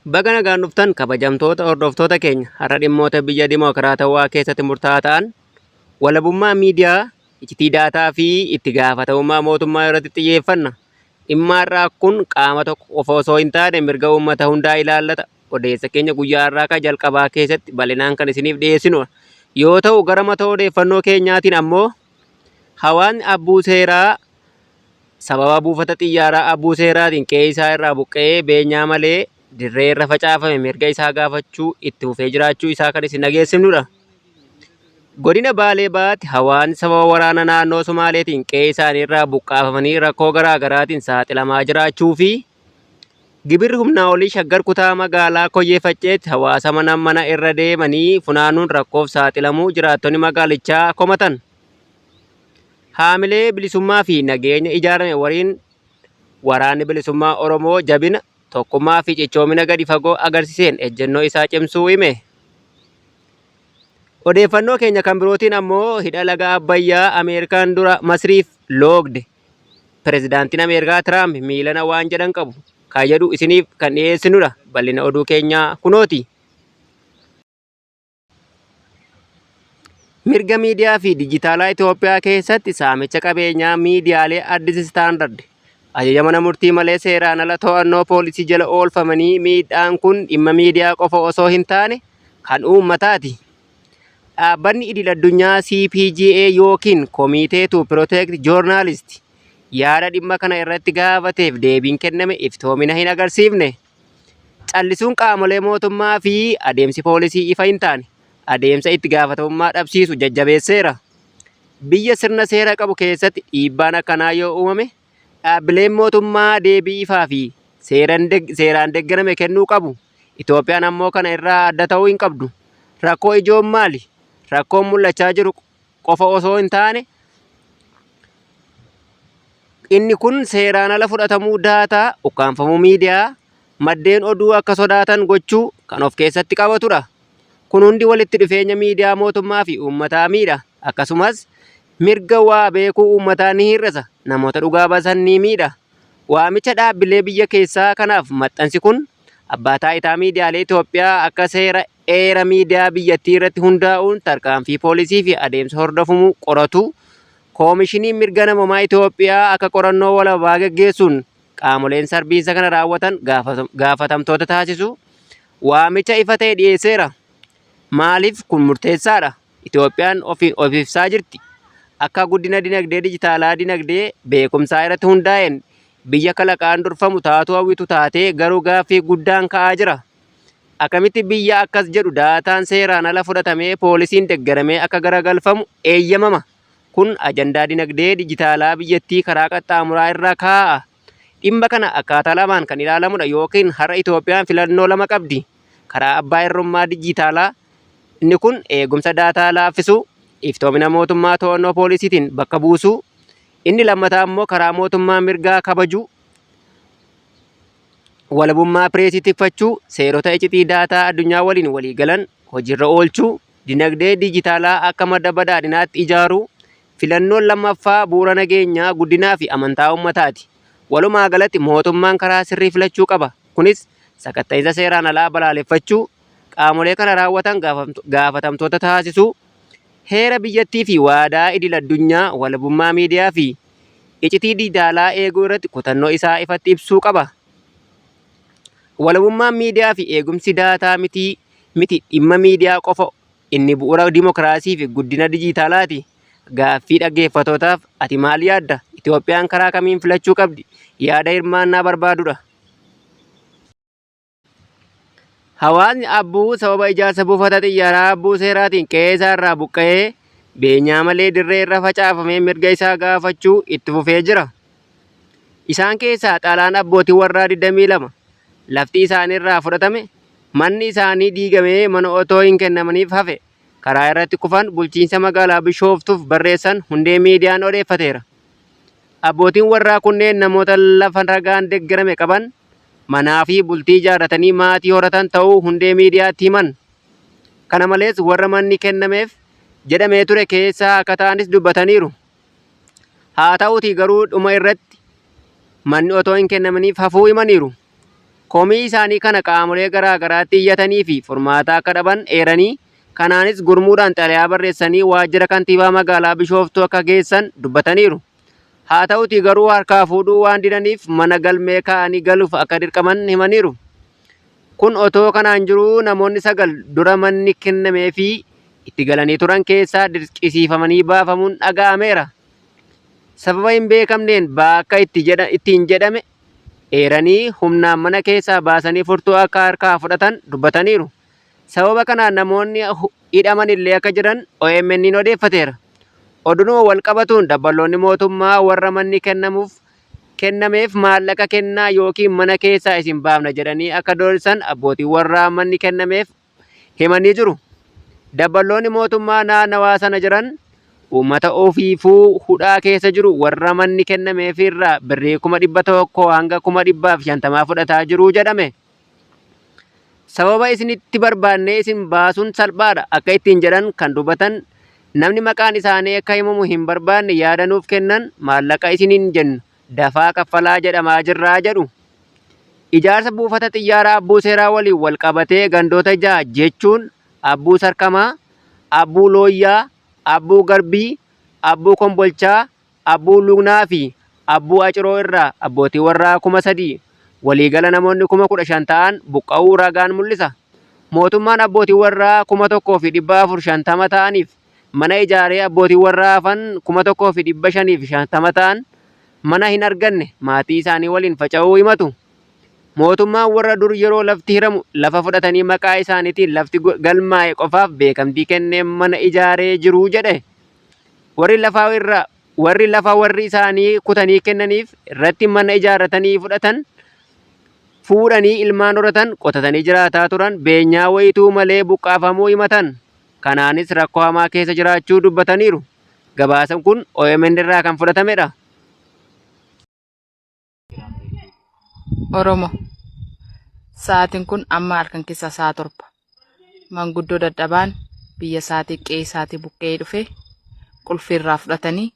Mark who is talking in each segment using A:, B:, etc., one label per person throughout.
A: Baga nagaan dhuftan kabajamtoota hordoftoota keenya har'a dhimmoota biyya dimokiraatawaa keessatti murtaa'aa ta'an walabummaa miidiyaa, iccitii daataa fi itti gaafatamummaa mootummaa irratti xiyyeeffanna. Dhimma har'aa kun qaama tokko qofa osoo hin taane mirga uummata hundaa ilaallata. Odeessa keenya guyyaa har'aa jalqabaa keessatti bal'inaan kan isiniif dhiyeessinudha. Yoo ta'u gara mata odeeffannoo keenyaatiin ammoo hawaasni abbuu seeraa sababa buufata xiyyaaraa abbuu seeraatiin qe'ee isaa irraa buqqa'ee beenyaa malee dirree irra facaafame mirga isaa gaafachuu itti fufee jiraachuu isaa kan isin dhageessifnudha. Godina Baalee Bahaatti hawaasni sababa waraana naannoo Somaaleetiin qe'ee isaanii irraa buqqaafamanii rakkoo garaa garaatiin saaxilamaa jiraachuu fi gibirri humnaa olii shaggar kutaa magaalaa Koyyee Facceetti hawaasa mana irra deemanii funaanuun rakkoof saaxilamuu jiraattonni magaalichaa komatan. Haamilee bilisummaa fi nageenya ijaarame waliin waraanni bilisummaa Oromoo jabina tokkummaa fi cichoomina gadi fagoo agarsiiseen ejjennoo isaa cimsuu hime. Odeeffannoo keenya kan birootiin ammoo hidha laga Abbayyaa Ameerikaan dura Masriif loogde pirezidaantiin Ameerikaa Tiraamp miilana waan jedhan qabu kan jedhu isiniif kan dhiyeessinudha. Bal'ina oduu keenyaa kunooti. Mirga miidiyaa fi dijitaalaa Itoophiyaa keessatti saamicha qabeenyaa miidiyaalee Addis Istaandard ajaja mana murtii malee seeraan ala to'annoo poolisii jala oolfamanii miidhaan kun dhimma miidiyaa qofa osoo hin taane kan uummataati. Dhaabbanni idil addunyaa CPGA yookiin Komitee to Protect Journalists yaada dhimma kana irratti gaafateef deebiin kenname iftoomina hin agarsiifne. Callisuun qaamolee mootummaa fi adeemsi poolisii ifa hin taane adeemsa itti gaafatamummaa dhabsiisu jajjabeesseera. Biyya sirna seera qabu keessatti dhiibbaan akkanaa yoo uumame dhaabbileen mootummaa deebii ifaa fi seeraan deeggarame kennuu qabu. Itoophiyaan ammoo kana irraa adda ta'uu hin qabdu. Rakkoo ijoon maali? Rakkoon mul'achaa jiru qofa osoo hin taane inni kun seeraan ala fudhatamuu daataa, ukkaanfamuu miidiyaa, maddeen oduu akka sodaatan gochuu kan of keessatti qabatudha. Kun hundi walitti dhufeenya miidiyaa mootummaa fi uummataa miidha. Akkasumas mirga waa beekuu uummataa ni hir'isa. Namoota dhugaa baasan ni miidha. Waamicha dhaabbilee biyya keessaa kanaaf maxxansi kun abbaa taayitaa miidiyaalee Itoophiyaa akka seera miidiyaa biyyattii irratti hundaa'uun tarkaanfii poolisii fi adeemsa hordofamuu qoratu. Koomishiniin mirga namummaa Itoophiyaa akka qorannoo walabaa gaggeessuun qaamoleen sarbiinsa kana raawwatan gaafatamtoota taasisu waamicha ifa ta'e dhiyeesseera. Maaliif kun murteessaadha? Itoophiyaan of ibsaa jirti. Akka guddina dinagdee dijitaalaa dinagdee beekumsaa irratti hundaa'een biyya kalaqaan durfamu taatu hawwitu taatee garuu gaaffii guddaan ka'aa jira. Akkamitti biyya akkas jedhu daataan seeraan ala fudhatamee poolisiin deeggaramee akka garagalfamu eeyyamama? Kun ajandaa dinagdee dijitaalaa biyyattii karaa qaxxaamuraa irraa kaa'a. Dhimma kana akkaataa lamaan kan ilaalamudha yookiin har'a Itoophiyaan filannoo lama qabdi. Karaa abbaa hirrummaa dijitaalaa inni kun eegumsa daataa laaffisuu, iftoomina mootummaa to'annoo poolisiitiin bakka buusuu, inni lammataa immoo karaa mootummaa mirgaa kabajuu, walabummaa pireesii tikfachuu, seerota iccitii daataa addunyaa waliin walii galan hojiirra oolchuu, dinagdee dijitaalaa akka madda badhaadhinaatti ijaaruu, filannoon lammaffaa bu'uura nageenyaa, guddinaa fi amantaa uummataati. Walumaa galatti mootummaan karaa sirrii filachuu qaba. Kunis sakatta'insa seeraan alaa balaaleffachuu, qaamolee kana raawwatan gaafatamtoota taasisuu, heera biyyattii fi waadaa idil addunyaa walabummaa miidiyaa fi iccitii dijitaalaa eeguu irratti kutannoo isaa ifatti ibsuu qaba. Walabummaan miidiyaa fi eegumsi daataa miti dhimma miidiyaa qofa, inni bu'uura dimokiraasii fi guddina dijitaalaati. Gaaffii dhaggeeffatootaaf ati maal yaadda? Itoophiyaan karaa kamiin filachuu qabdi? Yaada hirmaannaa barbaadudha. Hawaasni abbuu sababa ijaarsa buufata xiyyaaraa abbuu seeraatiin qe'ee isaa irraa buqqa'ee beenyaa malee dirree irra facaafamee mirga isaa gaafachuu itti fufee jira. Isaan keessaa xalaan abbootii warraa 22 lafti isaanii irraa fudhatame, manni isaanii diigamee mana otoo hin kennamaniif hafe karaa irratti kufan bulchiinsa magaalaa Bishooftuuf barreessan hundee miidiyaan odeeffateera. Abbootiin warraa kunneen namoota lafa ragaan deeggarame qaban, manaa fi bultii ijaarratanii maatii horatan ta'uu hundee miidiyaatti himan. Kana malees warra manni kennameef jedhamee ture keessaa akka ta'anis dubbataniiru. Haa ta'uutii garuu dhuma irratti manni otoo hin kennamaniif hafuu himaniiru. Komii isaanii kana qaamolee garaa garaatti iyyatanii fi furmaata akka dhaban eeranii kanaanis gurmuudhaan xalayaa barreessanii waajjira kantiibaa magaalaa Bishooftuu akka geessan dubbataniiru. Haa ta'uti garuu harkaa fuudhuu waan didaniif mana galmee kaa'anii galuuf akka dirqaman himaniiru. Kun otoo kanaan jiruu namoonni 9 dura manni kennamee fi itti galanii turan keessaa dirqisiifamanii baafamuun dhaga'ameera. Sababa hin beekamneen bakka ittiin jedhame eeranii humnaan mana keessaa baasanii furtuu akka harkaa fudhatan dubbataniiru. Sababa kanaan namoonni hidhaman illee akka jiran OMN odeeffateera. Odunuma wal qabatuun dabballoonni mootummaa warra manni kennameef maallaqa kennaa yookiin mana keessaa isin baafna jedhanii akka doorsisan abbootiin warraa manni kennameef himanii jiru. Dabballoonni mootummaa naannawaa sana jiran uummata ofiifuu hudhaa keessa jiru warra manni kennameef irraa birrii 100 hanga 150 fudhataa jiru jedhame. Sababa isinitti barbaannee isin baasuun salphaadha akka ittiin jedhan kan dubbatan namni maqaan isaanii akka himamu hin barbaanne yaadanuuf kennan maallaqa isiniin jennu dafaa kaffalaa jedhamaa jirraa jedhu. Ijaarsa buufata xiyyaaraa Abbuu Seeraa waliin wal qabatee gandoota 6 jechuun Abbuu Sarkamaa, Abbuu Looyyaa, Abbuu Garbii, Abbuu Kombolchaa, Abbuu Lugnaa fi Abbuu Aciroo irraa abbootii warraa 3,000 waliigala namoonni 15,000 ta'an buqqa'uu ragaan mul'isa. Mootummaan abbootii warraa 1,450 ta'aniif mana ijaaree abbootii warraa hafan 1,550 ta'an mana hin arganne maatii isaanii waliin faca'uu himatu. Mootummaan warra dur yeroo lafti hiramu lafa fudhatanii maqaa isaaniitiin lafti galmaa'e qofaaf beekamtii kennee mana ijaaree jiru jedhe. Warri lafa warri isaanii kutanii kennaniif irratti mana ijaarratanii fuudhanii ilmaan horatan qotatanii jiraataa turan beenyaa wayituu malee buqqaafamuu himatan. Kanaanis rakkoo hamaa keessa jiraachuu dubbataniiru. Gabaasan kun OMN irraa kan fudhatamedha.
B: Oromoo sa'aatiin kun amma halkan keessaa sa'a 7. Manguddoo dadhabaan biyya isaatii qe'ee isaatii buqqee dhufe qulfiirraa fudhatanii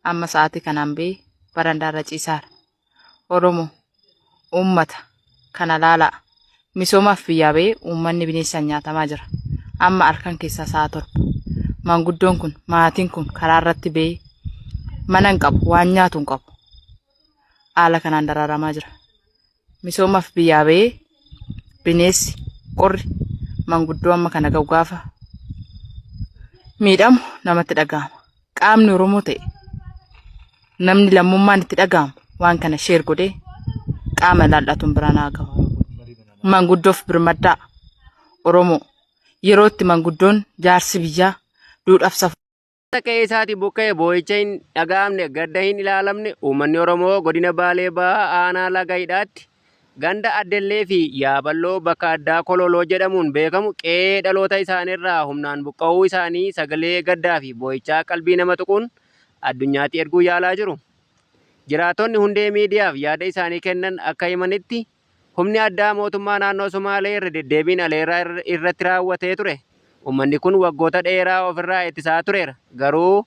B: amma sa'aatii kanaan bee barandaarra ciisaara. Oromoo uummata kana laalaa misoomaaf biyyaa bee uummanni bineensaan nyaatamaa jira. Amma halkan keessaa sa'a 7. Manguddoon kun maatiin kun karaa irratti bee mana hin qabu waan nyaatu hin qabu. Haala kanaan dararamaa jira. Misoomaaf biyyaa bee bineensi qorri manguddoo amma kana ga'u gaafa miidhamu namatti dhaga'ama. Qaamni Oromoo ta'e namni lammummaan itti dhaga'amu waan kana sheer godhee qaama laallatuun biraan haa gahu. Manguddoof birmaddaa Oromoo yeroo itti manguddoon jaarsi biyyaa duudhaaf safu.
A: Qe'ee isaatii buqqa'ee boo'icha hin dhaga'amne gadda hin ilaalamne uummanni Oromoo godina Baalee Bahaa aanaa Laga Hidhaatti ganda Addellee fi Yaaballoo bakka addaa Kololoo jedhamuun beekamu qe'ee dhaloota isaaniirraa humnaan buqqa'uu isaanii sagalee gaddaa fi boo'ichaa qalbii nama tuquun addunyaatti erguu yaalaa jiru. Jiraattonni hundee miidiyaaf yaada isaanii kennan akka himanitti humni addaa mootummaa naannoo Somaalee irra deddeebiin aleeraa irratti raawwatee ture. Uummanni kun waggoota dheeraa ofirraa ittisaa tureera. Garuu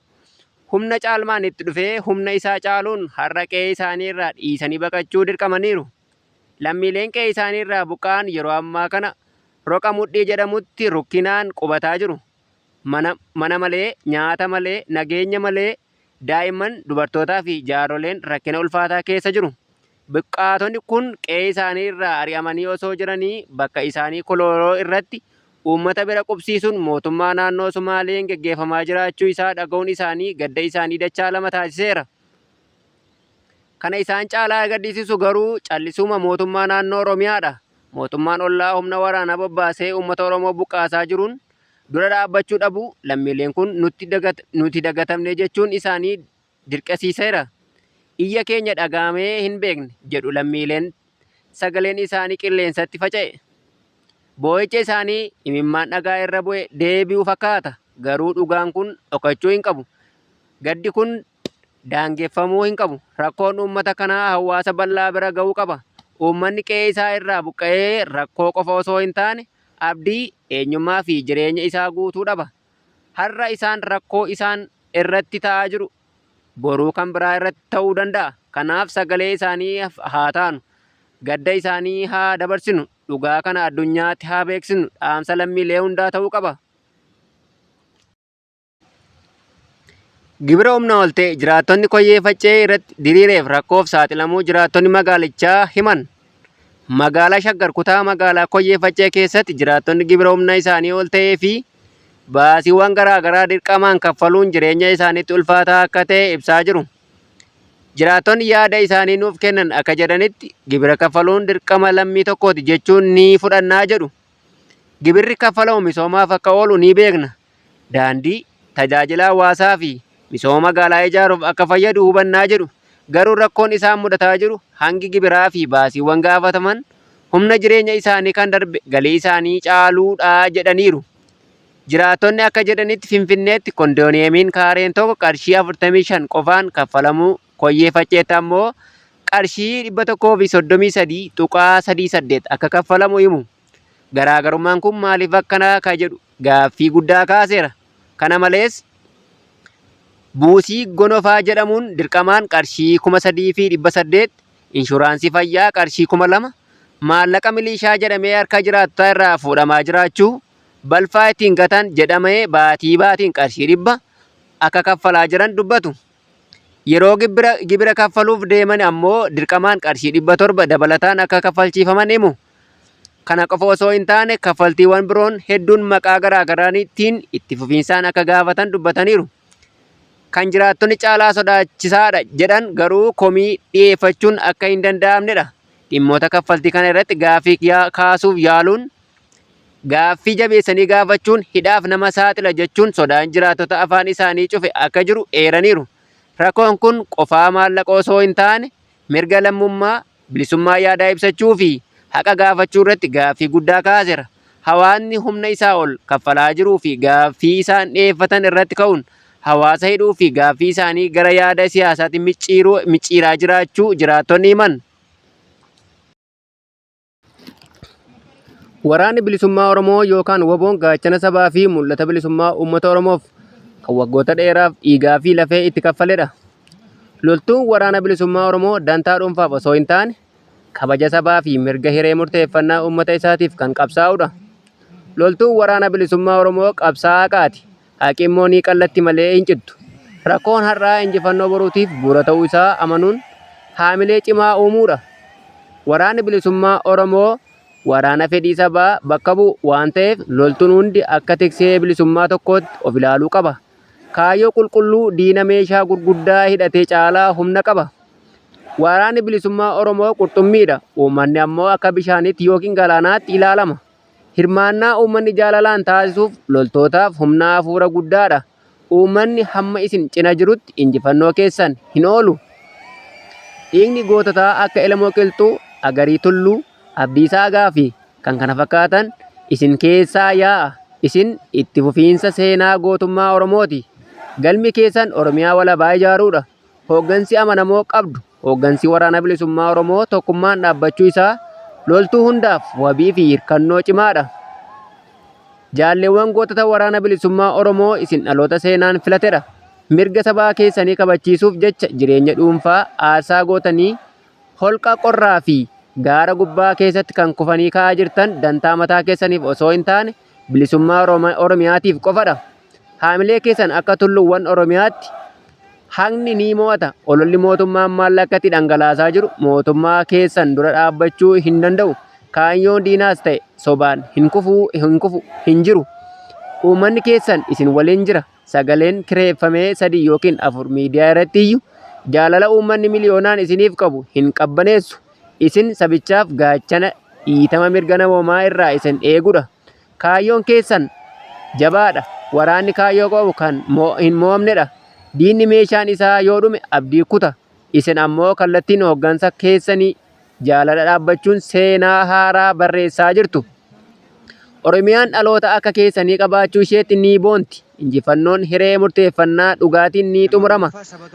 A: humna caalmaan itti dhufee humna isaa caaluun har'a qe'ee isaanii irraa dhiisanii baqachuu dirqamaniiru. Lammiileen qe'ee isaanii irraa buqqa'an yeroo ammaa kana roqa mudhii jedhamutti rukkinaan qubataa jiru. Mana malee, nyaata malee, nageenya malee daa'imman, dubartootaa fi jaaroleen rakkina ulfaataa keessa jiru. Buqqaatonni kun qe'ee isaanii irraa ari'amanii osoo jiranii bakka isaanii Kololoo irratti uummata bira qubsiisuun mootummaa naannoo Somaaleen geggeeffamaa jiraachuu isaa dhaga'uun isaanii gadda isaanii dachaa lama taasiseera. Kana isaan caalaa gaddisiisu garuu callisuma mootummaa naannoo Oromiyaadha. Mootummaan ollaa humna waraanaa bobbaasee uummata Oromoo buqqaasaa jiruun dura dhaabbachuu dhabu lammiileen kun nuti dagatamne jechuun isaanii dirqisiiseera. Iyya keenya dhagaamee hin beekne jedhu lammiileen sagaleen isaanii qilleensatti faca'e. Boo'icha isaanii imimmaan dhagaa irra bu'e deebi'u fakkaata. Garuu dhugaan kun dhokachuu hin qabu. Gaddi kun daangeffamuu hin qabu. Rakkoon uummata kanaa hawaasa bal'aa bira ga'uu qaba. Uummanni qe'ee isaa irraa buqqa'ee rakkoo qofa osoo hin taane abdii, eenyummaa fi jireenya isaa guutuu dhaba. Har'a isaan rakkoo isaan irratti ta'aa jiru boruu kan biraa irratti ta'uu danda'a. Kanaaf sagalee isaanii haa taanu. gadda isaanii haa dabarsinu, dhugaa kana addunyaatti haa beeksinu dhaamsa lammiilee hundaa ta'uu qaba. Gibira humna ol ta'e jiraattonni Koyyee Faccee irratti diriireef rakkoof saaxilamuu jiraattonni magaalichaa himan. Magaalaa Shaggar kutaa magaalaa Koyyee Faccee keessatti jiraattonni gibira humna isaanii ol ta'ee fi baasiiwwan garaagaraa dirqamaan kaffaluun jireenya isaaniitti ulfaataa akka ta'e ibsaa jiru. Jiraattonni yaada isaanii nuuf kennan akka jedhanitti gibira kaffaluun dirqama lammii tokkooti jechuun ni fudhannaa jedhu. Gibirri kaffalamu misoomaaf akka oolu ni beekna. Daandii, tajaajila hawaasaa fi misooma magaalaa ijaaruuf akka fayyadu hubannaa jedhu. Garuu rakkoon isaan mudataa jiru hangi gibiraa fi baasiiwwan gaafataman humna jireenya isaanii kan darbe galii isaanii caaluudha jedhaniiru. Jiraattonni akka jedhanitti Finfinneetti kondooniyemiin kaareen tokko qarshii 45 qofaan kaffalamuu Koyyee Facceetti ammoo qarshii 133.38 akka kaffalamu himu. Garaagarummaan kun maaliif akkanaa ka jedhu gaaffii guddaa kaaseera. Kana malees buusii gonofaa jedhamuun dirqamaan qarshii 3,800, inshuraansii fayyaa qarshii 2,000, maallaqa milishaa jedhamee harka jiraattotaa irraa fuudhamaa jiraachuu, balfaa ittiin gatan jedhamee baatii baatiin qarshii 100 akka kaffalaa jiran dubbatu. Yeroo gibira kaffaluuf deeman ammoo dirqamaan qarshii 700 dabalataan akka kaffalchiifaman himu. Kana qofa osoo hin taane kaffaltiiwwan biroon hedduun maqaa garaagaraatiin itti fufiinsaan akka gaafatan dubbataniiru. Kan jiraattonni caalaa sodaachisaadha jedhan garuu komii dhiyeeffachuun akka hin danda'amnedha. Dhimmoota kaffaltii kana irratti gaaffii kaasuuf yaaluun gaaffii jabeessanii gaafachuun hidhaaf nama saaxila jechuun sodaan jiraattota afaan isaanii cufe akka jiru eeraniiru. Rakkoon kun qofaa maallaqa osoo hin taane mirga lammummaa, bilisummaa yaadaa ibsachuu fi haqa gaafachuu irratti gaaffii guddaa kaaseera. Hawaasni humna isaa ol kaffalaa jiruu fi gaaffii isaan dhiyeeffatan irratti ka'uun hawaasa hidhuu fi gaaffii isaanii gara yaada siyaasaatti micciiraa jiraachuu jiraattonni himan. Waraanni bilisummaa Oromoo yookaan WBO'n gaachana sabaa fi mul'ata bilisummaa uummata Oromoof kan waggoota dheeraaf dhiigaa fi lafee itti kaffaledha. Loltuun waraana bilisummaa Oromoo dantaa dhuunfaaf osoo hin taane kabaja sabaa fi mirga hiree murteeffannaa uummata isaatiif kan qabsaa'udha. Loltuun waraana bilisummaa Oromoo qabsaa'aa haqaati. Haqi immoo ni qallatti malee hin cittu. Rakkoon har'aa injifannoo boruutiif bu'uura ta'uu isaa amanuun haamilee cimaa uumuudha. Waraanni bilisummaa Oromoo waraana fedhii sabaa bakka bu'u waan ta'eef loltuun hundi akka tiksee bilisummaa tokkootti of ilaaluu qaba. Kaayyoo qulqulluu diina meeshaa gurguddaa hidhatee caalaa humna qaba. Waraanni bilisummaa Oromoo qurxummiidha. Uummanni ammoo akka bishaaniitti yookiin galaanaatti ilaalama. Hirmaannaa uummanni jaalalaan taasisuuf loltootaaf humna hafuura guddaadha. Uummanni hamma isin cina jirutti injifannoo keessan hin oolu. Dhiigni goototaa akka Elamoo Qilxuu, Agarii Tulluu, Abdiisaa Agaa fi kan kana fakkaatan isin keessaa yaa'a. Isin itti fufiinsa seenaa gootummaa Oromooti. Galmi keessan Oromiyaa walabaa ijaaruudha. Hooggansi amanamoo qabdu. Hooggansi waraana bilisummaa Oromoo tokkummaan dhaabbachuu isaa loltuu hundaaf wabii fi hirkannoo cimaadha. Jaalleewwan gootota waraana bilisummaa Oromoo isin dhaloota seenaan filatedha. Mirga sabaa keessanii kabachiisuuf jecha jireenya dhuunfaa aarsaa gootanii holqa qorraa fi gaara gubbaa keessatti kan kufanii ka'aa jirtan dantaa mataa keessaniif osoo hin taane bilisummaa Oromiyaatiif qofadha. Haamilee keessan akka tulluuwwan Oromiyaatti haqni ni mo'ata. Ololli mootummaan maallaqatti dhangalaasaa jiru mootummaa keessan dura dhaabbachuu hin danda'u. Kaayyoon diinaas ta'e sobaan hin jiru. Uummanni keessan isin waliin jira. Sagaleen kireeffamee 3 yookiin 4 miidiyaa irratti iyyuu jaalala uummanni miliyoonaan isiniif qabu hin qabbaneessu. Isin sabichaaf gaachana dhiitama mirga namoomaa irraa isin eegudha. Kaayyoon keessan jabaadha. Waraanni kaayyoo qabu kan hin mo'amnedha. Diinni meeshaan isaa yoo dhume abdii kuta. Isin ammoo kallattiin hooggansa keessanii jaalala dhaabbachuun seenaa haaraa barreessaa jirtu. Oromiyaan dhaloota akka keessanii qabaachuu isheetti ni boonti. Injifannoon hiree murteeffannaa dhugaatiin ni xumurama.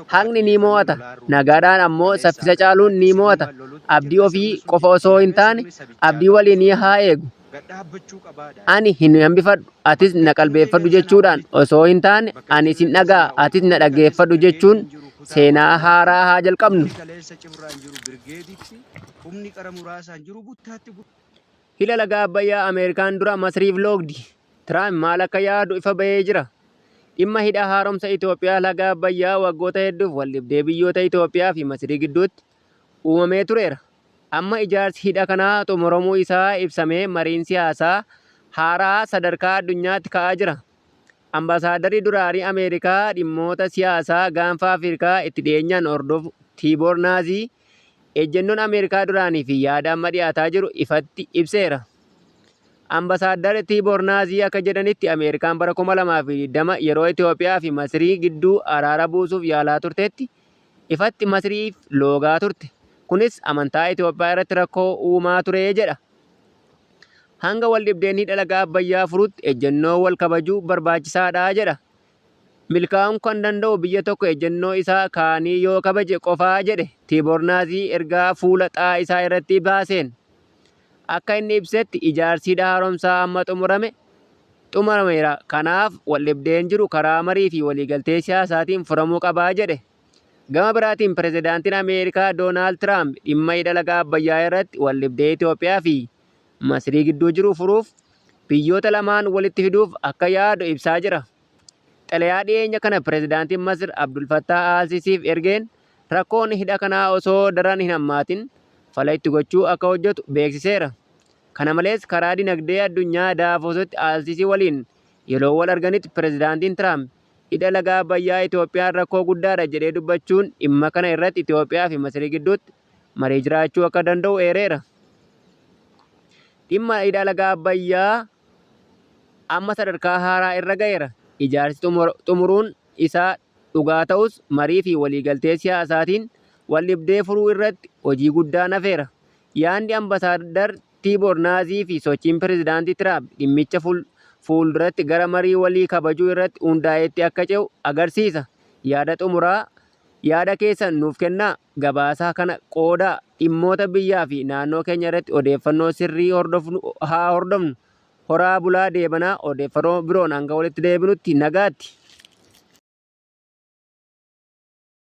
A: Haqni ni mo'ata. Nagaadhaan ammoo saffisa caaluun ni mo'ata. Abdii ofii qofa osoo hin taane abdii walii ni haa eegu. Ani hin hambifadhu atis na qalbeeffadhu jechuudhaan osoo hin taane ani sin dhagaa atis na dhaggeeffadhu jechuun seenaa haaraa haa jalqabnu. Hidha laga Abbayyaa Ameerikaan dura Masriif loogdi. Tiraamp maal akka yaadu ifa bahee jira. Dhimma hidha haaromsa Itoophiyaa laga Abbayyaa waggoota hedduuf waldhibdee biyyoota Itoophiyaa fi Masrii gidduutti uumamee tureera. Amma ijaarsi hidha kanaa xumuramuu isaa ibsamee mariin siyaasaa haaraa sadarkaa addunyaatti ka'aa jira. Ambaasaaddarri duraarii Ameerikaa dhimmoota siyaasaa gaanfa Afrikaa itti dhiyeenyaan hordofu Tiiboor Naazii ejjennoon Ameerikaa duraanii fi yaada amma dhiyaataa jiru ifatti ibseera. Ambaasaaddarri Tiiboor Naazii akka jedhanitti Ameerikaan bara 2020 yeroo Itoophiyaa fi Masrii gidduu araara buusuuf yaalaa turteetti ifatti Masriif loogaa turte. Kunis amantaa Itoophiyaa irratti rakkoo uumaa ture jedha. Hanga waldhibdeen hidha laga Abbayyaa furutti ejjennoo wal kabajuu barbaachisaadha jedha. Milkaa'uun kan danda'u biyya tokko ejjennoo isaa kaanii yoo kabaje qofaa jedhe Tiiboor Naazii ergaa fuula xaa isaa irratti baaseen. Akka inni ibsetti ijaarsi hidha haaromsaa amma xumurameera. Kanaaf waldhibdeen jiru karaa marii fi waliigaltee siyaasaatiin furamuu qabaa jedhe. Gama biraatiin pirezidaantiin Ameerikaa Doonaald Tiraamp dhimma hidha laga Abbayyaa irratti waldhibdee Itoophiyaa fi Masrii gidduu jiru furuuf biyyoota lamaan walitti fiduuf akka yaadu ibsaa jira. Xalayaa dhiyeenya kana pirezidaantiin Masir Abdul Fattah al-Siisiif ergeen rakkoon hidha kanaa osoo daran hin hammaatin fala itti gochuu akka hojjetu beeksiseera. Kana malees karaa dinagdee addunyaa Daavoositti al-Siisii waliin yeroo wal arganitti pirezidaantiin Tiraamp hidha laga Abbayyaa Itoophiyaan rakkoo guddaadha jedhee dubbachuun dhimma kana irratti Itoophiyaa fi Masrii gidduutti marii jiraachuu akka danda'u eereera. Dhimma hidha laga Abbayyaa amma sadarkaa haaraa irra ga'eera. Ijaarsi xumuruun isaa dhugaa ta'us marii fi waliigaltee siyaasaatiin waldhibdee furuu irratti hojii guddaa hafeera. Yaadni ambaasaadar Tiiboor Naazii fi sochiin pirezidaantii Tiraamp dhimmicha fuulduratti gara marii walii kabajuu irratti hundaa'etti akka ce'u agarsiisa. Yaada xumuraa yaada keessan nuuf kennaa. Gabaasaa kana qoodaa. Dhimmoota biyyaa fi naannoo keenya irratti odeeffannoo sirrii haa hordofnu. Horaa bulaa deebanaa odeeffannoo biroon hanga walitti deebinutti nagaatti.